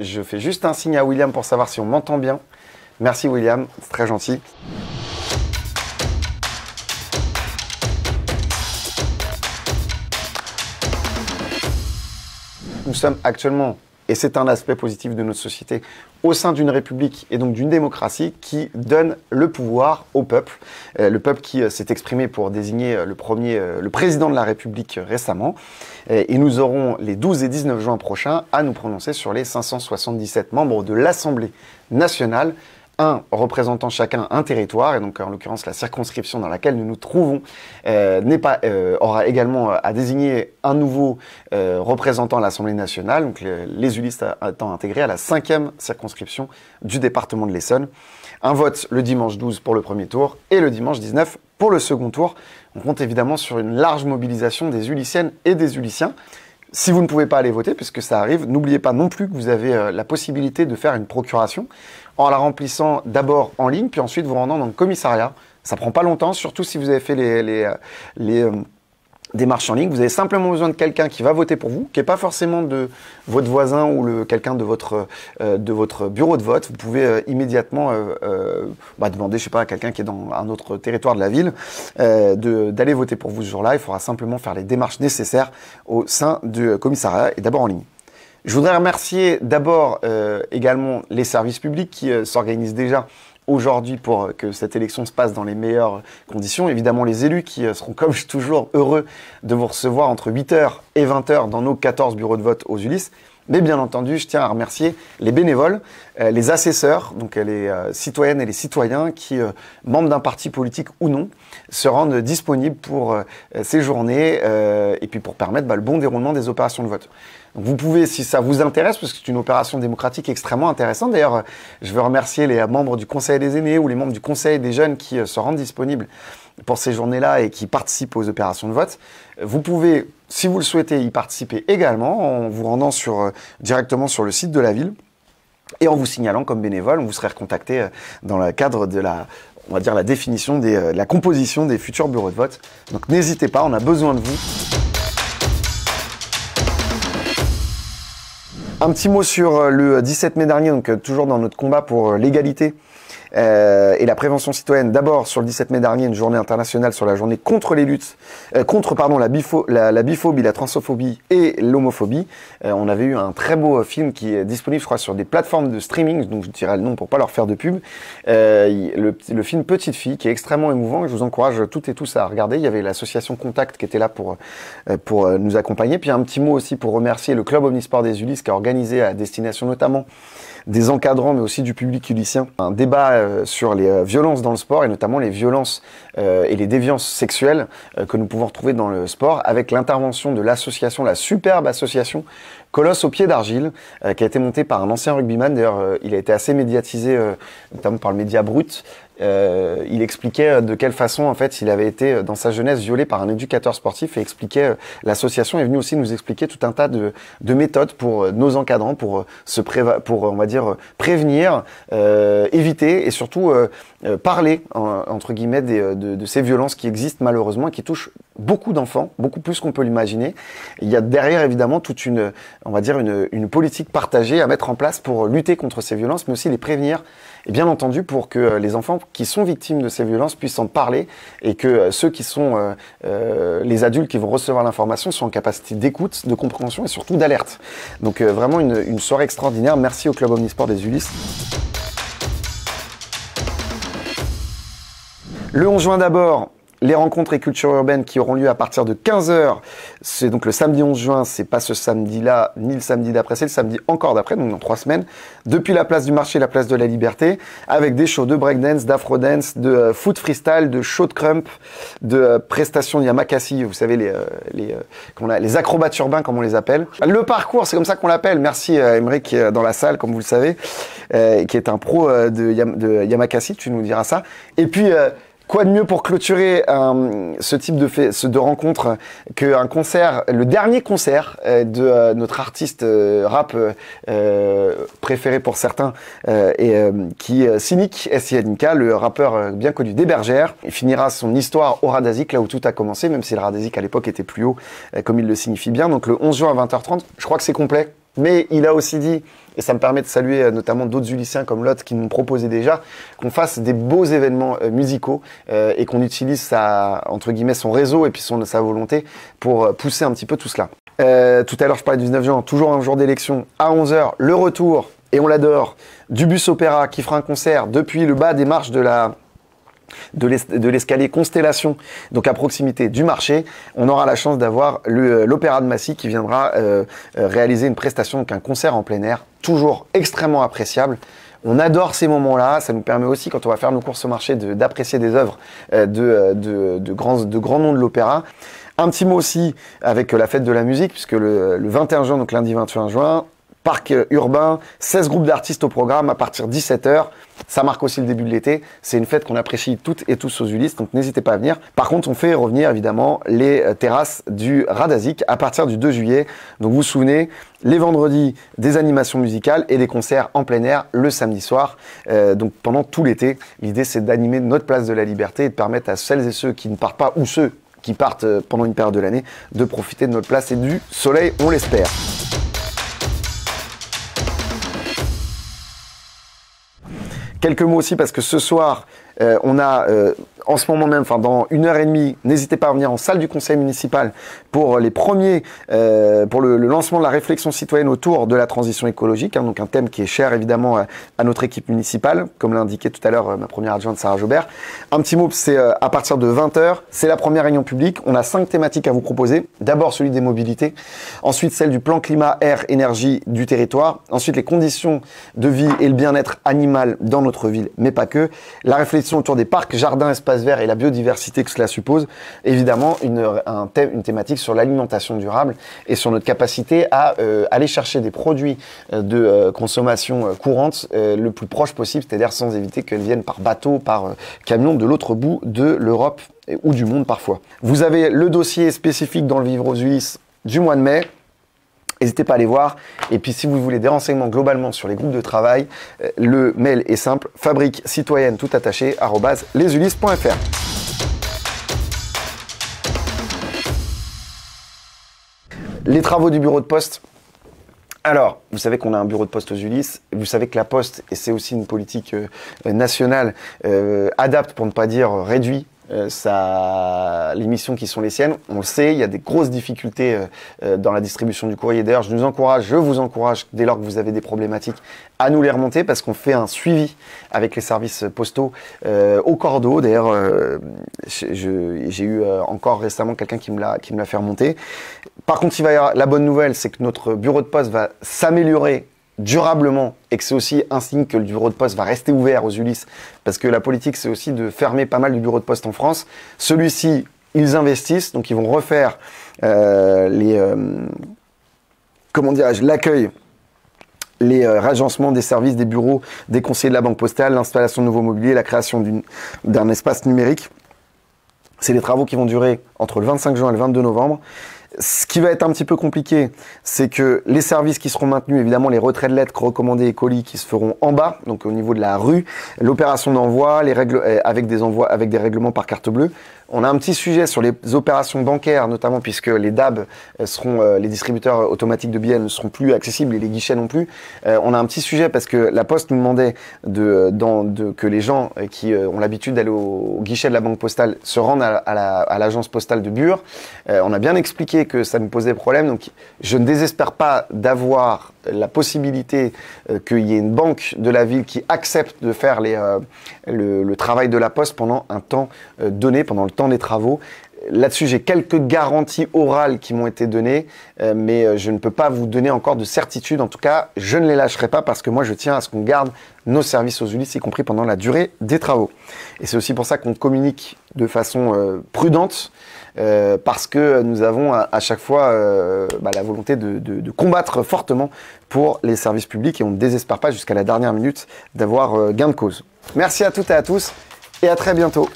Je fais juste un signe à William pour savoir si on m'entend bien. Merci William, c'est très gentil. Nous sommes actuellement, et c'est un aspect positif de notre société, au sein d'une république et donc d'une démocratie qui donne le pouvoir au peuple. Le peuple qui s'est exprimé pour désigner le président de la République récemment. Et nous aurons les 12 et 19 juin prochains à nous prononcer sur les 577 membres de l'Assemblée nationale, un représentant chacun un territoire, et donc en l'occurrence la circonscription dans laquelle nous nous trouvons aura également à désigner un nouveau représentant à l'Assemblée nationale, donc les Ulis étant intégrés à la 5e circonscription du département de l'Essonne. Un vote le dimanche 12 pour le premier tour et le dimanche 19 pour le second tour. On compte évidemment sur une large mobilisation des Uliciennes et des Uliciens. Si vous ne pouvez pas aller voter, puisque ça arrive, n'oubliez pas non plus que vous avez la possibilité de faire une procuration en la remplissant d'abord en ligne, puis ensuite vous rendant dans le commissariat. Ça prend pas longtemps, surtout si vous avez fait les démarches en ligne. Vous avez simplement besoin de quelqu'un qui va voter pour vous, qui n'est pas forcément de votre voisin ou quelqu'un de votre bureau de vote. Vous pouvez immédiatement demander, je sais pas, à quelqu'un qui est dans un autre territoire de la ville d'aller voter pour vous ce jour-là. Il faudra simplement faire les démarches nécessaires au sein du commissariat et d'abord en ligne. Je voudrais remercier d'abord également les services publics qui s'organisent déjà aujourd'hui pour que cette élection se passe dans les meilleures conditions. Évidemment, les élus qui seront comme toujours heureux de vous recevoir entre 8h et 20h dans nos 14 bureaux de vote aux Ulis. Mais bien entendu, je tiens à remercier les bénévoles, les assesseurs, donc les citoyennes et les citoyens qui, membres d'un parti politique ou non, se rendent disponibles pour ces journées et puis pour permettre le bon déroulement des opérations de vote. Donc vous pouvez, si ça vous intéresse, parce que c'est une opération démocratique extrêmement intéressante. D'ailleurs, je veux remercier les membres du Conseil des aînés ou les membres du Conseil des jeunes qui se rendent disponibles pour ces journées-là et qui participent aux opérations de vote. Vous pouvez, si vous le souhaitez, y participer également en vous rendant directement sur le site de la ville et en vous signalant comme bénévole. Vous serez recontacté dans le cadre de la définition de la composition des futurs bureaux de vote. Donc n'hésitez pas, on a besoin de vous. Un petit mot sur le 17 mai dernier, donc toujours dans notre combat pour l'égalité et la prévention citoyenne. D'abord, sur le 17 mai dernier, une journée internationale sur la journée contre les luttes, la biphobie, la transophobie et l'homophobie. On avait eu un très beau film qui est disponible, je crois, sur des plateformes de streaming, donc je dirais le nom pour pas leur faire de pub. Le film Petite Fille, qui est extrêmement émouvant, et je vous encourage toutes et tous à regarder. Il y avait l'association Contact qui était là pour nous accompagner. Puis un petit mot aussi pour remercier le club Omnisport des Ulis qui a organisé à destination notamment des encadrants, mais aussi du public ulicien, un débat sur les violences dans le sport, et notamment les violences et les déviances sexuelles que nous pouvons retrouver dans le sport, avec l'intervention de l'association, la superbe association Colosse au pied d'argile, qui a été montée par un ancien rugbyman. D'ailleurs, il a été assez médiatisé, notamment par le média Brut. Il expliquait de quelle façon, en fait, il avait été, dans sa jeunesse, violé par un éducateur sportif, et expliquait, l'association est venue aussi nous expliquer tout un tas de méthodes pour nos encadrants, pour on va dire, prévenir, éviter et surtout parler, entre guillemets, de ces violences qui existent malheureusement et qui touchent beaucoup d'enfants, beaucoup plus qu'on peut l'imaginer. Il y a derrière, évidemment, toute une politique partagée à mettre en place pour lutter contre ces violences, mais aussi les prévenir. Et bien entendu, pour que les enfants qui sont victimes de ces violences puissent en parler et que ceux qui sont les adultes qui vont recevoir l'information soient en capacité d'écoute, de compréhension et surtout d'alerte. Donc vraiment une soirée extraordinaire. Merci au club Omnisport des Ulis. Le 11 juin d'abord, les rencontres et cultures urbaines qui auront lieu à partir de 15h. C'est donc le samedi 11 juin, c'est pas ce samedi-là, ni le samedi d'après, c'est le samedi encore d'après, donc dans 3 semaines, depuis la place du marché, la place de la Liberté, avec des shows de breakdance, d'afrodance, de foot freestyle, de show de crump, de prestations de yamakasi, vous savez, les acrobates urbains, comme on les appelle. Le parcours, c'est comme ça qu'on l'appelle. Merci Emmerich qui est dans la salle, comme vous le savez, qui est un pro de yamakasi, tu nous diras ça. Et puis, quoi de mieux pour clôturer ce type de rencontre qu'un concert, le dernier concert de notre artiste rap préféré pour certains, qui est Cynic, SINK, le rappeur bien connu des Bergères. Il finira son histoire au Radazik, là où tout a commencé, même si le Radazik à l'époque était plus haut, comme il le signifie bien. Donc le 11 juin à 20h30, je crois que c'est complet. Mais il a aussi dit, et ça me permet de saluer notamment d'autres Ulyssiens comme Lot qui nous proposaient déjà, qu'on fasse des beaux événements musicaux et qu'on utilise entre guillemets, son réseau et puis sa volonté pour pousser un petit peu tout cela. Tout à l'heure, je parlais du 19 juin, toujours un jour d'élection, à 11h, le retour, et on l'adore, du Bus Opéra qui fera un concert depuis le bas des marches de l'escalier Constellation, donc à proximité du marché. On aura la chance d'avoir l'Opéra de Massy qui viendra réaliser une prestation, donc un concert en plein air, toujours extrêmement appréciable. On adore ces moments-là, ça nous permet aussi, quand on va faire nos courses au marché, d'apprécier des œuvres de grands noms de l'opéra. Un petit mot aussi avec la fête de la musique, puisque le 21 juin, donc lundi 21 juin, parc urbain, 16 groupes d'artistes au programme à partir de 17h. Ça marque aussi le début de l'été. C'est une fête qu'on apprécie toutes et tous aux Ulysses, donc n'hésitez pas à venir. Par contre, on fait revenir évidemment les terrasses du Radazik à partir du 2 juillet. Donc vous vous souvenez, les vendredis, des animations musicales et des concerts en plein air le samedi soir. Donc pendant tout l'été, l'idée c'est d'animer notre place de la Liberté et de permettre à celles et ceux qui ne partent pas ou ceux qui partent pendant une période de l'année de profiter de notre place et du soleil, on l'espère. Quelques mots aussi parce que ce soir, on a en ce moment même, enfin dans 1h30, n'hésitez pas à venir en salle du conseil municipal pour les premiers, pour le lancement de la réflexion citoyenne autour de la transition écologique, hein, donc un thème qui est cher évidemment à notre équipe municipale, comme l'a indiqué tout à l'heure ma première adjointe Sarah Jobert. Un petit mot, c'est à partir de 20h, c'est la première réunion publique. On a 5 thématiques à vous proposer. D'abord celui des mobilités, ensuite celle du plan climat, air, énergie du territoire, ensuite les conditions de vie et le bien-être animal dans notre ville, mais pas que, la réflexion autour des parcs, jardins, espaces verts et la biodiversité que cela suppose, évidemment une thématique sur l'alimentation durable et sur notre capacité à aller chercher des produits de consommation courante le plus proche possible, c'est-à-dire sans éviter qu'elles viennent par bateau, par camion de l'autre bout de l'Europe ou du monde parfois. Vous avez le dossier spécifique dans le Vivre aux Ulysses du mois de mai. N'hésitez pas à aller voir. Et puis, si vous voulez des renseignements globalement sur les groupes de travail, le mail est simple, fabrique citoyenne tout attaché @lesulysses.fr. Les travaux du bureau de poste. Alors, vous savez qu'on a un bureau de poste aux Ulysses. Vous savez que la Poste, et c'est aussi une politique nationale, adapte, pour ne pas dire réduit, les missions qui sont les siennes. On le sait, il y a des grosses difficultés dans la distribution du courrier. D'ailleurs, je vous encourage, dès lors que vous avez des problématiques, à nous les remonter parce qu'on fait un suivi avec les services postaux au cordeau. D'ailleurs, j'ai eu encore récemment quelqu'un qui me l'a fait remonter. Par contre, la bonne nouvelle, c'est que notre bureau de poste va s'améliorer durablement et que c'est aussi un signe que le bureau de poste va rester ouvert aux Ulysses parce que la politique c'est aussi de fermer pas mal de bureaux de poste en France. Celui-ci, ils investissent, donc ils vont refaire l'accueil, les ragencements des services, des bureaux, des conseillers de la Banque Postale, l'installation de nouveaux mobiliers, la création d'un espace numérique. C'est des travaux qui vont durer entre le 25 juin et le 22 novembre. Ce qui va être un petit peu compliqué, c'est que les services qui seront maintenus, évidemment les retraits de lettres recommandés et colis qui se feront en bas, donc au niveau de la rue, l'opération d'envoi, avec des règlements par carte bleue. On a un petit sujet sur les opérations bancaires, notamment puisque les DAB les distributeurs automatiques de billets ne seront plus accessibles et les guichets non plus. On a un petit sujet parce que la Poste nous demandait que les gens qui ont l'habitude d'aller au guichet de la Banque Postale se rendent à l'agence postale de Bure. On a bien expliqué que ça nous posait problème, donc je ne désespère pas d'avoir la possibilité qu'il y ait une banque de la ville qui accepte de faire le travail de la Poste pendant un temps donné, pendant le temps des travaux. Là-dessus, j'ai quelques garanties orales qui m'ont été données, mais je ne peux pas vous donner encore de certitude. En tout cas, je ne les lâcherai pas parce que moi, je tiens à ce qu'on garde nos services aux Ulysses, y compris pendant la durée des travaux. Et c'est aussi pour ça qu'on communique de façon prudente, parce que nous avons à chaque fois la volonté de combattre fortement pour les services publics et on ne désespère pas jusqu'à la dernière minute d'avoir gain de cause. Merci à toutes et à tous et à très bientôt.